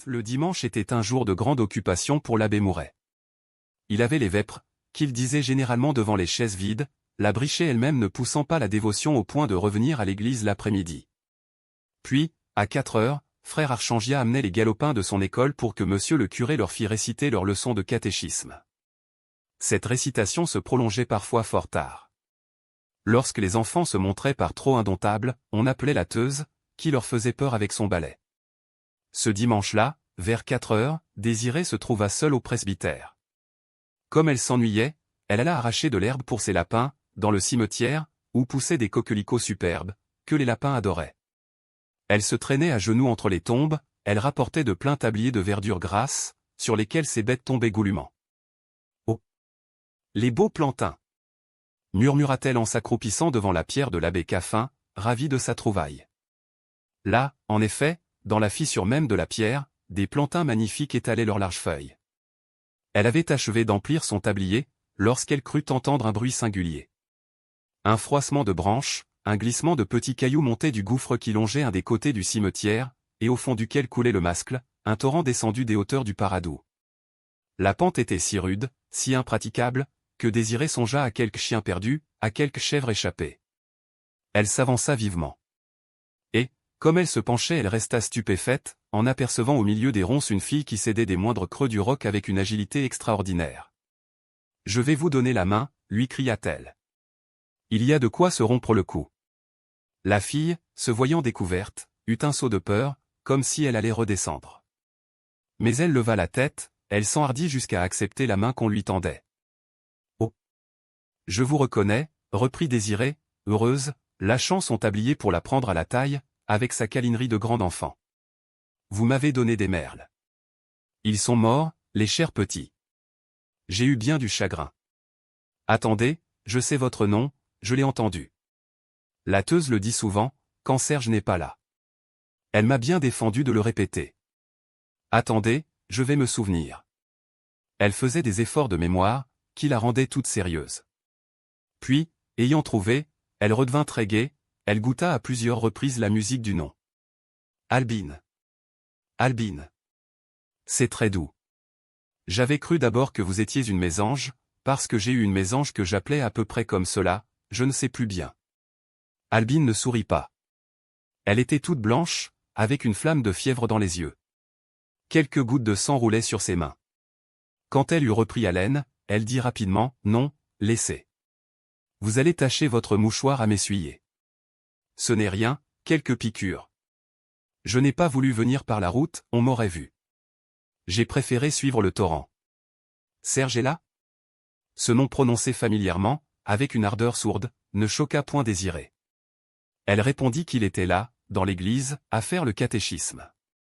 Le dimanche était un jour de grande occupation pour l'abbé Mouret. Il avait les vêpres, qu'il disait généralement devant les chaises vides, la Brichée elle-même ne poussant pas la dévotion au point de revenir à l'église l'après-midi. Puis, à 4 heures, frère Archangia amenait les galopins de son école pour que monsieur le curé leur fît réciter leur leçon de catéchisme. Cette récitation se prolongeait parfois fort tard. Lorsque les enfants se montraient par trop indomptables, on appelait la Teuse, qui leur faisait peur avec son balai. Ce dimanche-là, vers 4 heures, Désirée se trouva seule au presbytère. Comme elle s'ennuyait, elle alla arracher de l'herbe pour ses lapins, dans le cimetière, où poussaient des coquelicots superbes, que les lapins adoraient. Elle se traînait à genoux entre les tombes, elle rapportait de pleins tabliers de verdure grasse, sur lesquels ses bêtes tombaient goulûment. « Oh! Les beaux plantains !» murmura-t-elle en s'accroupissant devant la pierre de l'abbé Caffin, ravie de sa trouvaille. Là, en effet, dans la fissure même de la pierre, des plantains magnifiques étalaient leurs larges feuilles. Elle avait achevé d'emplir son tablier, lorsqu'elle crut entendre un bruit singulier. Un froissement de branches, un glissement de petits cailloux montaient du gouffre qui longeait un des côtés du cimetière, et au fond duquel coulait le Mascle, un torrent descendu des hauteurs du Paradou. La pente était si rude, si impraticable, que Désirée songea à quelque chien perdu, à quelque chèvre échappée. Elle s'avança vivement. Et, comme elle se penchait, elle resta stupéfaite, en apercevant au milieu des ronces une fille qui s'aidait des moindres creux du roc avec une agilité extraordinaire. « Je vais vous donner la main, lui cria-t-elle. Il y a de quoi se rompre le cou. La fille, se voyant découverte, eut un saut de peur, comme si elle allait redescendre. Mais elle leva la tête, elle s'enhardit jusqu'à accepter la main qu'on lui tendait. « Oh! Je vous reconnais, reprit Désirée, heureuse, lâchant son tablier pour la prendre à la taille, avec sa câlinerie de grande enfant. Vous m'avez donné des merles. Ils sont morts, les chers petits. J'ai eu bien du chagrin. Attendez, je sais votre nom, je l'ai entendu. La Teuse le dit souvent, quand Serge n'est pas là. Elle m'a bien défendu de le répéter. Attendez, je vais me souvenir. Elle faisait des efforts de mémoire, qui la rendaient toute sérieuse. Puis, ayant trouvé, elle redevint très gaie, elle goûta à plusieurs reprises la musique du nom. Albine. Albine. C'est très doux. J'avais cru d'abord que vous étiez une mésange, parce que j'ai eu une mésange que j'appelais à peu près comme cela, je ne sais plus bien. Albine ne sourit pas. Elle était toute blanche, avec une flamme de fièvre dans les yeux. Quelques gouttes de sang roulaient sur ses mains. Quand elle eut repris haleine, elle dit rapidement, « Non, laissez. Vous allez tâcher votre mouchoir à m'essuyer. Ce n'est rien, quelques piqûres. Je n'ai pas voulu venir par la route, on m'aurait vu. J'ai préféré suivre le torrent. Serge est là ?» Ce nom prononcé familièrement, avec une ardeur sourde, ne choqua point Désirée. Elle répondit qu'il était là, dans l'église, à faire le catéchisme.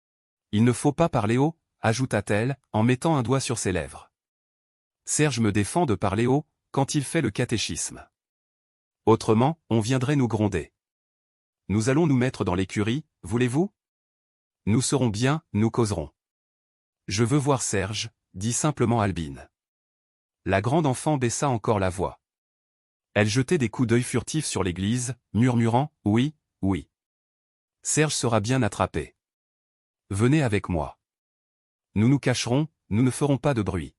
« Il ne faut pas parler haut, » ajouta-t-elle, en mettant un doigt sur ses lèvres. « Serge me défend de parler haut, quand il fait le catéchisme. Autrement, on viendrait nous gronder. Nous allons nous mettre dans l'écurie, voulez-vous? Nous serons bien, nous causerons. Je veux voir Serge, dit simplement Albine. La grande enfant baissa encore la voix. Elle jetait des coups d'œil furtifs sur l'église, murmurant, oui, oui. Serge sera bien attrapé. Venez avec moi. Nous nous cacherons, nous ne ferons pas de bruit.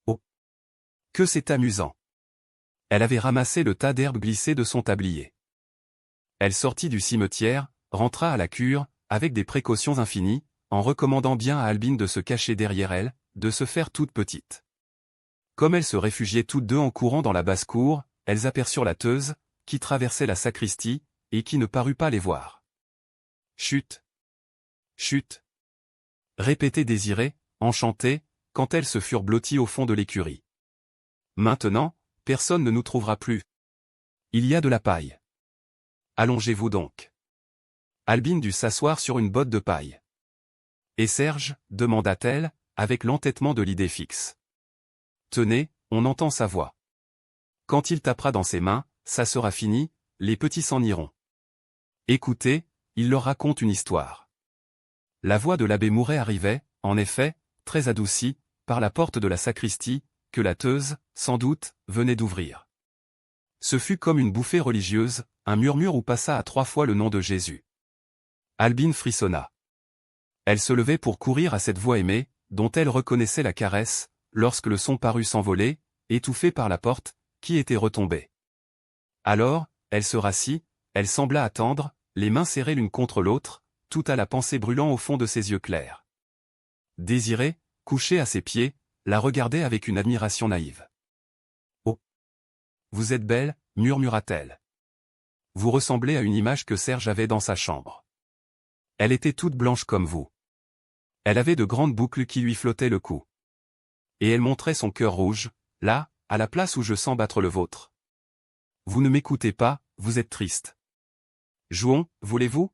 Oh! Que c'est amusant! Elle avait ramassé le tas d'herbes glissées de son tablier. Elle sortit du cimetière, rentra à la cure, avec des précautions infinies, en recommandant bien à Albine de se cacher derrière elle, de se faire toute petite. Comme elles se réfugiaient toutes deux en courant dans la basse-cour, elles aperçurent la Teuse, qui traversait la sacristie, et qui ne parut pas les voir. Chut! Chut! Répétait Désirée, enchantée, quand elles se furent blotties au fond de l'écurie. Maintenant, personne ne nous trouvera plus. Il y a de la paille. Allongez-vous donc. Albine dut s'asseoir sur une botte de paille. Et Serge, demanda-t-elle, avec l'entêtement de l'idée fixe. Tenez, on entend sa voix. Quand il tapera dans ses mains, ça sera fini, les petits s'en iront. Écoutez, il leur raconte une histoire. La voix de l'abbé Mouret arrivait, en effet, très adoucie, par la porte de la sacristie, que la Teuse, sans doute, venait d'ouvrir. Ce fut comme une bouffée religieuse, un murmure où passa à 3 fois le nom de Jésus. Albine frissonna. Elle se levait pour courir à cette voix aimée, dont elle reconnaissait la caresse, lorsque le son parut s'envoler, étouffé par la porte, qui était retombée. Alors, elle se rassit, elle sembla attendre, les mains serrées l'une contre l'autre, tout à la pensée brûlant au fond de ses yeux clairs. Désiré, couché à ses pieds, la regardait avec une admiration naïve. « Oh! Vous êtes belle, murmura-t-elle. Vous ressemblez à une image que Serge avait dans sa chambre. Elle était toute blanche comme vous. Elle avait de grandes boucles qui lui flottaient le cou. Et elle montrait son cœur rouge, là, à la place où je sens battre le vôtre. Vous ne m'écoutez pas, vous êtes triste. Jouons, voulez-vous »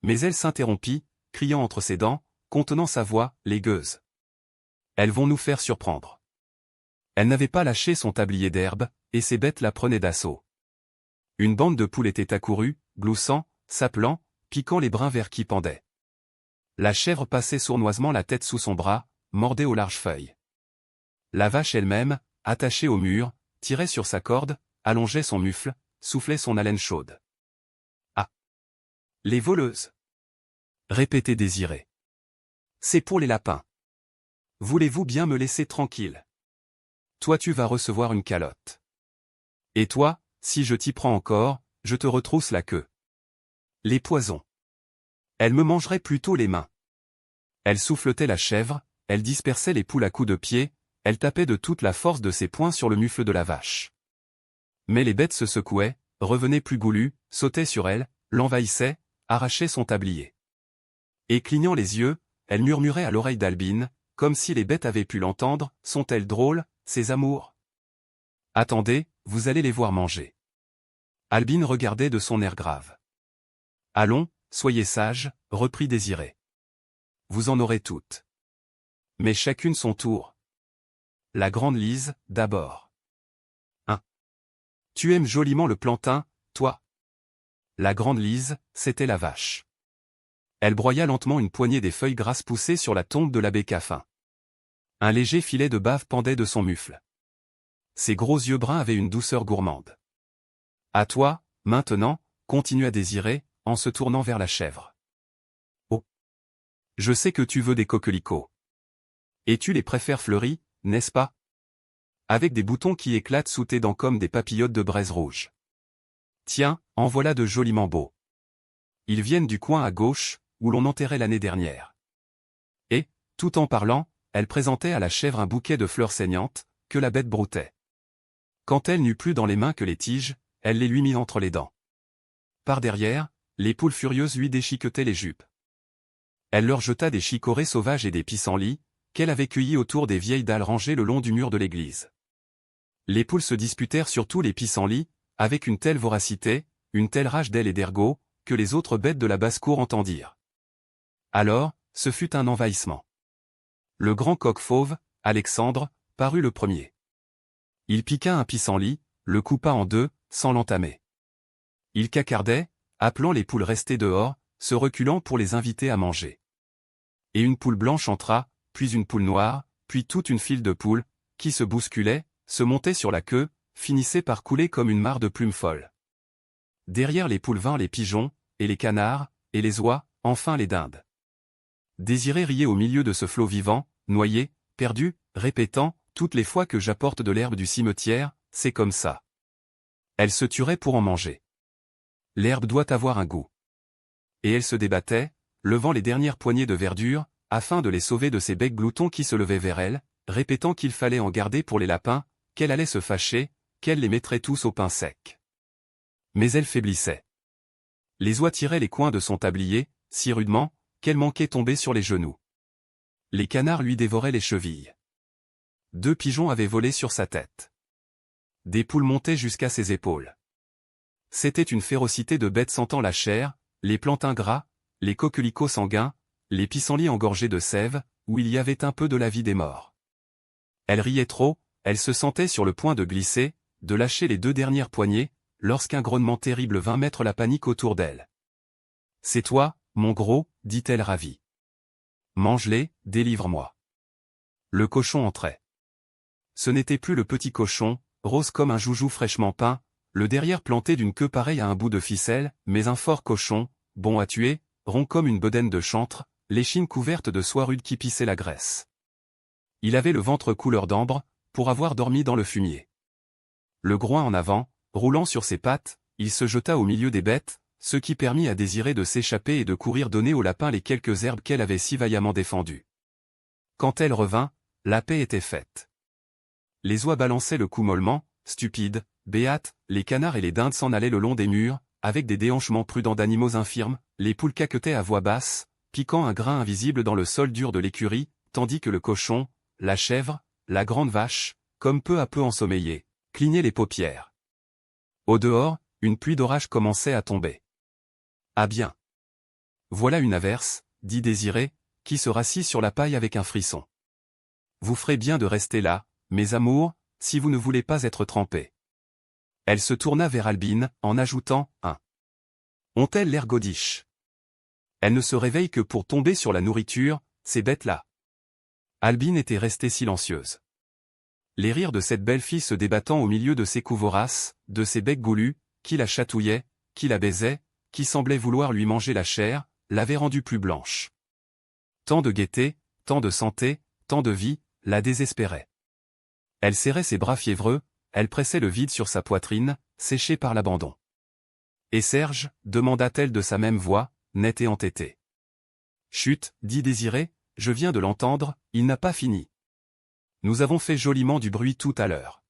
Mais elle s'interrompit, criant entre ses dents, contenant sa voix, les gueuses. Elles vont nous faire surprendre. Elle n'avait pas lâché son tablier d'herbe, et ses bêtes la prenaient d'assaut. Une bande de poules était accourue, gloussant, s'appelant, piquant les brins verts qui pendaient. La chèvre passait sournoisement la tête sous son bras, mordait aux larges feuilles. La vache elle-même, attachée au mur, tirait sur sa corde, allongeait son mufle, soufflait son haleine chaude. « Ah! Les voleuses !» répétait Désiré. « C'est pour les lapins. Voulez-vous bien me laisser tranquille? Toi tu vas recevoir une calotte. Et toi, si je t'y prends encore, je te retrousse la queue. Les poisons. Elle me mangerait plutôt les mains. » Elle souffletait la chèvre, elle dispersait les poules à coups de pied, elle tapait de toute la force de ses poings sur le mufle de la vache. Mais les bêtes se secouaient, revenaient plus goulues, sautaient sur elle, l'envahissaient, arrachaient son tablier. Et clignant les yeux, elle murmurait à l'oreille d'Albine, comme si les bêtes avaient pu l'entendre, « Sont-elles drôles, ces amours? Attendez, vous allez les voir manger. » Albine regardait de son air grave. « Allons, soyez sages, » reprit Désiré. « Vous en aurez toutes. Mais chacune son tour. La grande Lise, d'abord. » Tu aimes joliment le plantain, toi? La grande Lise, c'était la vache. Elle broya lentement une poignée des feuilles grasses poussées sur la tombe de l'abbé Caffin. Un léger filet de bave pendait de son mufle. Ses gros yeux bruns avaient une douceur gourmande. À toi, maintenant, continua Désiré, en se tournant vers la chèvre. Oh! Je sais que tu veux des coquelicots. Et tu les préfères fleuris, n'est-ce pas? Avec des boutons qui éclatent sous tes dents comme des papillotes de braise rouge. Tiens, en voilà de joliment beaux. Ils viennent du coin à gauche, où l'on enterrait l'année dernière. Et, tout en parlant, elle présentait à la chèvre un bouquet de fleurs saignantes, que la bête broutait. Quand elle n'eut plus dans les mains que les tiges, elle les lui mit entre les dents. Par derrière, les poules furieuses lui déchiquetaient les jupes. Elle leur jeta des chicorées sauvages et des pissenlits, qu'elle avait cueillis autour des vieilles dalles rangées le long du mur de l'église. Les poules se disputèrent surtout les pissenlits, avec une telle voracité, une telle rage d'ailes et d'ergots, que les autres bêtes de la basse-cour entendirent. Alors, ce fut un envahissement. Le grand coq fauve, Alexandre, parut le premier. Il piqua un pissenlit, le coupa en deux, sans l'entamer. Il cacardait, appelant les poules restées dehors, se reculant pour les inviter à manger. Et une poule blanche entra, puis une poule noire, puis toute une file de poules, qui se bousculaient, se montaient sur la queue, finissaient par couler comme une mare de plumes folles. Derrière les poules vinrent les pigeons, et les canards, et les oies, enfin les dindes. Désiré riait au milieu de ce flot vivant, noyé, perdu, répétant, toutes les fois que j'apporte de l'herbe du cimetière, c'est comme ça. Elle se tuerait pour en manger. L'herbe doit avoir un goût. Et elle se débattait, levant les dernières poignées de verdure, afin de les sauver de ces becs gloutons qui se levaient vers elle, répétant qu'il fallait en garder pour les lapins, qu'elle allait se fâcher, qu'elle les mettrait tous au pain sec. Mais elle faiblissait. Les oies tiraient les coins de son tablier, si rudement, qu'elle manquait tomber sur les genoux. Les canards lui dévoraient les chevilles. 2 pigeons avaient volé sur sa tête. Des poules montaient jusqu'à ses épaules. C'était une férocité de bêtes sentant la chair, les plantains gras, les coquelicots sanguins, les pissenlits engorgés de sève, où il y avait un peu de la vie des morts. Elle riait trop, elle se sentait sur le point de glisser, de lâcher les 2 dernières poignées, lorsqu'un grognement terrible vint mettre la panique autour d'elle. « C'est toi, mon gros, dit-elle ravie. Mange-les, délivre-moi. » Le cochon entrait. Ce n'était plus le petit cochon, rose comme un joujou fraîchement peint, le derrière planté d'une queue pareille à un bout de ficelle, mais un fort cochon, bon à tuer, rond comme une bedaine de chantre, l'échine couverte de soie rude qui pissait la graisse. Il avait le ventre couleur d'ambre, pour avoir dormi dans le fumier. Le groin en avant, roulant sur ses pattes, il se jeta au milieu des bêtes, ce qui permit à Désirée de s'échapper et de courir donner au lapin les quelques herbes qu'elle avait si vaillamment défendues. Quand elle revint, la paix était faite. Les oies balançaient le cou mollement, stupides, béates, les canards et les dindes s'en allaient le long des murs, avec des déhanchements prudents d'animaux infirmes, les poules caquetaient à voix basse, piquant un grain invisible dans le sol dur de l'écurie, tandis que le cochon, la chèvre, la grande vache, comme peu à peu ensommeillés, clignaient les paupières. Au dehors, une pluie d'orage commençait à tomber. Ah bien. Voilà une averse, dit Désirée, qui se rassit sur la paille avec un frisson. Vous ferez bien de rester là, mes amours, si vous ne voulez pas être trempés. Elle se tourna vers Albine, en ajoutant « Ont-elles l'air godiches? Elles ne se réveillent que pour tomber sur la nourriture, ces bêtes-là. » Albine était restée silencieuse. Les rires de cette belle fille se débattant au milieu de ses coups voraces, de ses becs goulus, qui la chatouillaient, qui la baisaient, qui semblaient vouloir lui manger la chair, l'avaient rendue plus blanche. Tant de gaieté, tant de santé, tant de vie, la désespérait. Elle serrait ses bras fiévreux, elle pressait le vide sur sa poitrine, séchée par l'abandon. « Et Serge » demanda-t-elle de sa même voix, nette et entêtée. « Chut, dit Désirée, je viens de l'entendre, il n'a pas fini. Nous avons fait joliment du bruit tout à l'heure.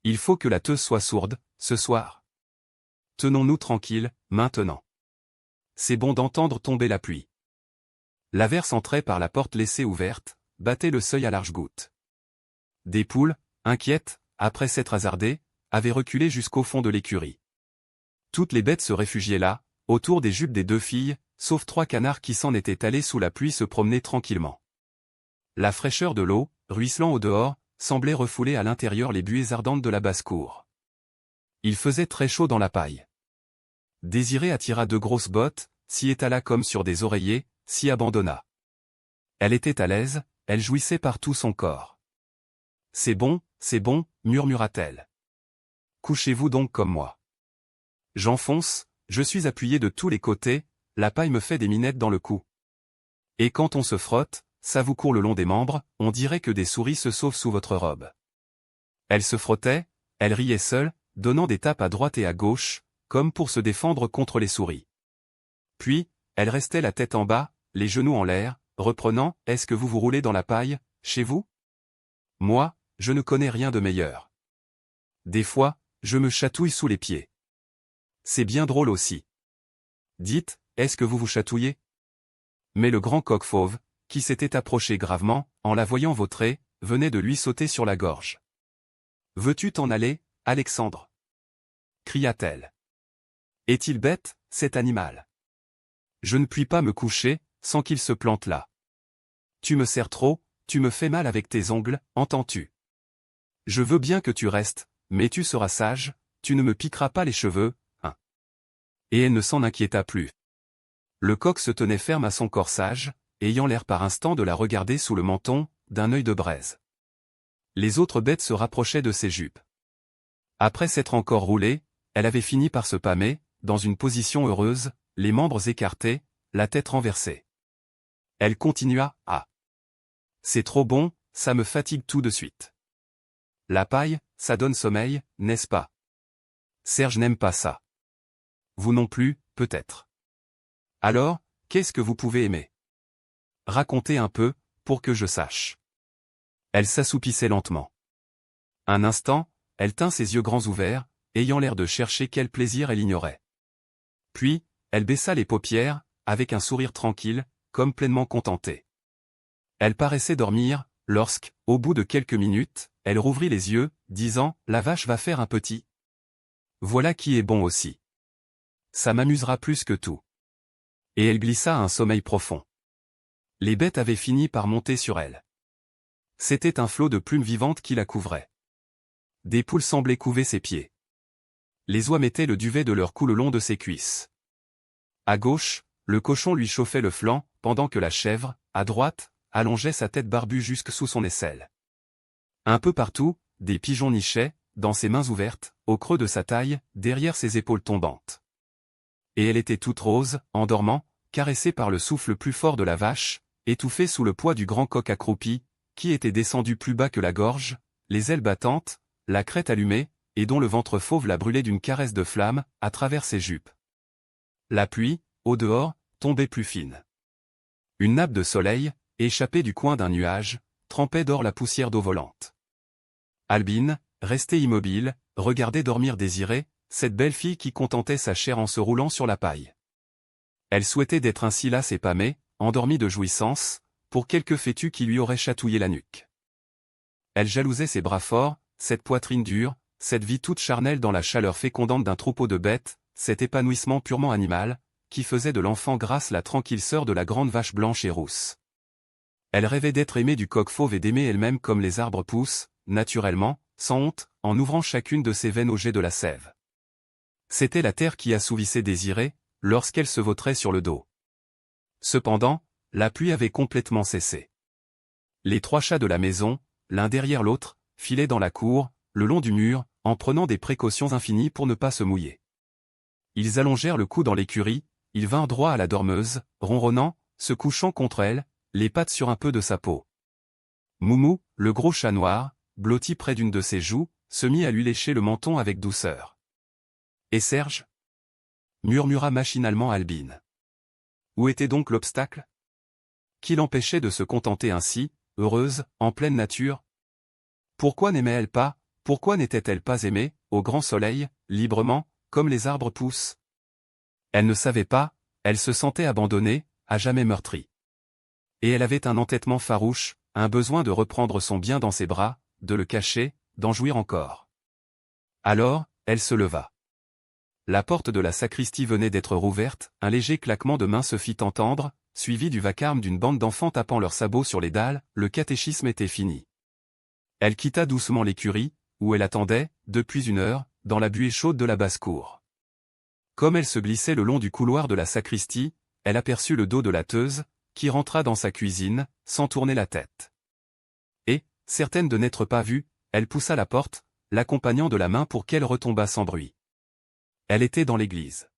Il faut que la teuse soit sourde, ce soir. Tenons-nous tranquilles, maintenant. C'est bon d'entendre tomber la pluie. » L'averse entrait par la porte laissée ouverte, battait le seuil à larges gouttes. Des poules, inquiètes, après s'être hasardées, avaient reculé jusqu'au fond de l'écurie. Toutes les bêtes se réfugiaient là, autour des jupes des deux filles, sauf 3 canards qui s'en étaient allés sous la pluie se promener tranquillement. La fraîcheur de l'eau, ruisselant au dehors, semblait refouler à l'intérieur les buées ardentes de la basse-cour. Il faisait très chaud dans la paille. Désirée attira 2 grosses bottes, s'y étala comme sur des oreillers, s'y abandonna. Elle était à l'aise, elle jouissait par tout son corps. « C'est bon, murmura-t-elle. Couchez-vous donc comme moi. J'enfonce, je suis appuyée de tous les côtés, la paille me fait des minettes dans le cou. Et quand on se frotte, ça vous court le long des membres, on dirait que des souris se sauvent sous votre robe. » Elle se frottait, elle riait seule, donnant des tapes à droite et à gauche, comme pour se défendre contre les souris. Puis, elle restait la tête en bas, les genoux en l'air, reprenant « Est-ce que vous vous roulez dans la paille, chez vous? Moi, je ne connais rien de meilleur. Des fois, je me chatouille sous les pieds. C'est bien drôle aussi. Dites, est-ce que vous vous chatouillez? » Mais le grand coq fauve, qui s'était approché gravement, en la voyant vautrer, venait de lui sauter sur la gorge. « Veux-tu t'en aller, Alexandre? » cria-t-elle. « Est-il bête, cet animal? Je ne puis pas me coucher, sans qu'il se plante là. Tu me serres trop, tu me fais mal avec tes ongles, entends-tu? Je veux bien que tu restes, mais tu seras sage, tu ne me piqueras pas les cheveux, hein. » Et elle ne s'en inquiéta plus. Le coq se tenait ferme à son corsage, ayant l'air par instant de la regarder sous le menton, d'un œil de braise. Les autres bêtes se rapprochaient de ses jupes. Après s'être encore roulée, elle avait fini par se pâmer, dans une position heureuse, les membres écartés, la tête renversée. Elle continua, « Ah! C'est trop bon, ça me fatigue tout de suite. La paille, ça donne sommeil, n'est-ce pas? Serge n'aime pas ça. Vous non plus, peut-être. Alors, qu'est-ce que vous pouvez aimer? Racontez un peu, pour que je sache. » Elle s'assoupissait lentement. Un instant, elle tint ses yeux grands ouverts, ayant l'air de chercher quel plaisir elle ignorait. Puis, elle baissa les paupières, avec un sourire tranquille, comme pleinement contentée. Elle paraissait dormir, lorsque, au bout de quelques minutes, elle rouvrit les yeux, disant « La vache va faire un petit. Voilà qui est bon aussi. Ça m'amusera plus que tout. » Et elle glissa à un sommeil profond. Les bêtes avaient fini par monter sur elle. C'était un flot de plumes vivantes qui la couvrait. Des poules semblaient couver ses pieds. Les oies mettaient le duvet de leur cou le long de ses cuisses. À gauche, le cochon lui chauffait le flanc, pendant que la chèvre, à droite, allongeait sa tête barbue jusque sous son aisselle. Un peu partout, des pigeons nichaient, dans ses mains ouvertes, au creux de sa taille, derrière ses épaules tombantes. Et elle était toute rose, en dormant, caressée par le souffle plus fort de la vache, étouffée sous le poids du grand coq accroupi, qui était descendu plus bas que la gorge, les ailes battantes, la crête allumée, et dont le ventre fauve la brûlait d'une caresse de flamme, à travers ses jupes. La pluie, au dehors, tombait plus fine. Une nappe de soleil, échappée du coin d'un nuage, trempait d'or la poussière d'eau volante. Albine, restée immobile, regardait dormir Désirée, cette belle fille qui contentait sa chair en se roulant sur la paille. Elle souhaitait d'être ainsi lasse et pâmée, endormie de jouissance, pour quelque fétu qui lui aurait chatouillé la nuque. Elle jalousait ses bras forts, cette poitrine dure, cette vie toute charnelle dans la chaleur fécondante d'un troupeau de bêtes, cet épanouissement purement animal, qui faisait de l'enfant Grasse la tranquille sœur de la grande vache blanche et rousse. Elle rêvait d'être aimée du coq fauve et d'aimer elle-même comme les arbres poussent, naturellement, sans honte, en ouvrant chacune de ses veines au jet de la sève. C'était la terre qui assouvissait Désirée, lorsqu'elle se vautrait sur le dos. Cependant, la pluie avait complètement cessé. Les 3 chats de la maison, l'un derrière l'autre, filaient dans la cour, le long du mur, en prenant des précautions infinies pour ne pas se mouiller. Ils allongèrent le cou dans l'écurie, ils vinrent droit à la dormeuse, ronronnant, se couchant contre elle, les pattes sur un peu de sa peau. Moumou, le gros chat noir, blotti près d'une de ses joues, se mit à lui lécher le menton avec douceur. « Et Serge » murmura machinalement Albine. Où était donc l'obstacle? Qui l'empêchait de se contenter ainsi, heureuse, en pleine nature? Pourquoi n'aimait-elle pas, pourquoi n'était-elle pas aimée, au grand soleil, librement, comme les arbres poussent? Elle ne savait pas, elle se sentait abandonnée, à jamais meurtrie. Et elle avait un entêtement farouche, un besoin de reprendre son bien dans ses bras, de le cacher, d'en jouir encore. Alors, elle se leva. La porte de la sacristie venait d'être rouverte, un léger claquement de main se fit entendre, suivi du vacarme d'une bande d'enfants tapant leurs sabots sur les dalles, le catéchisme était fini. Elle quitta doucement l'écurie, où elle attendait, depuis 1 heure, dans la buée chaude de la basse-cour. Comme elle se glissait le long du couloir de la sacristie, elle aperçut le dos de la Teuse, qui rentra dans sa cuisine, sans tourner la tête. Et, certaine de n'être pas vue, elle poussa la porte, l'accompagnant de la main pour qu'elle retombât sans bruit. Elle était dans l'église.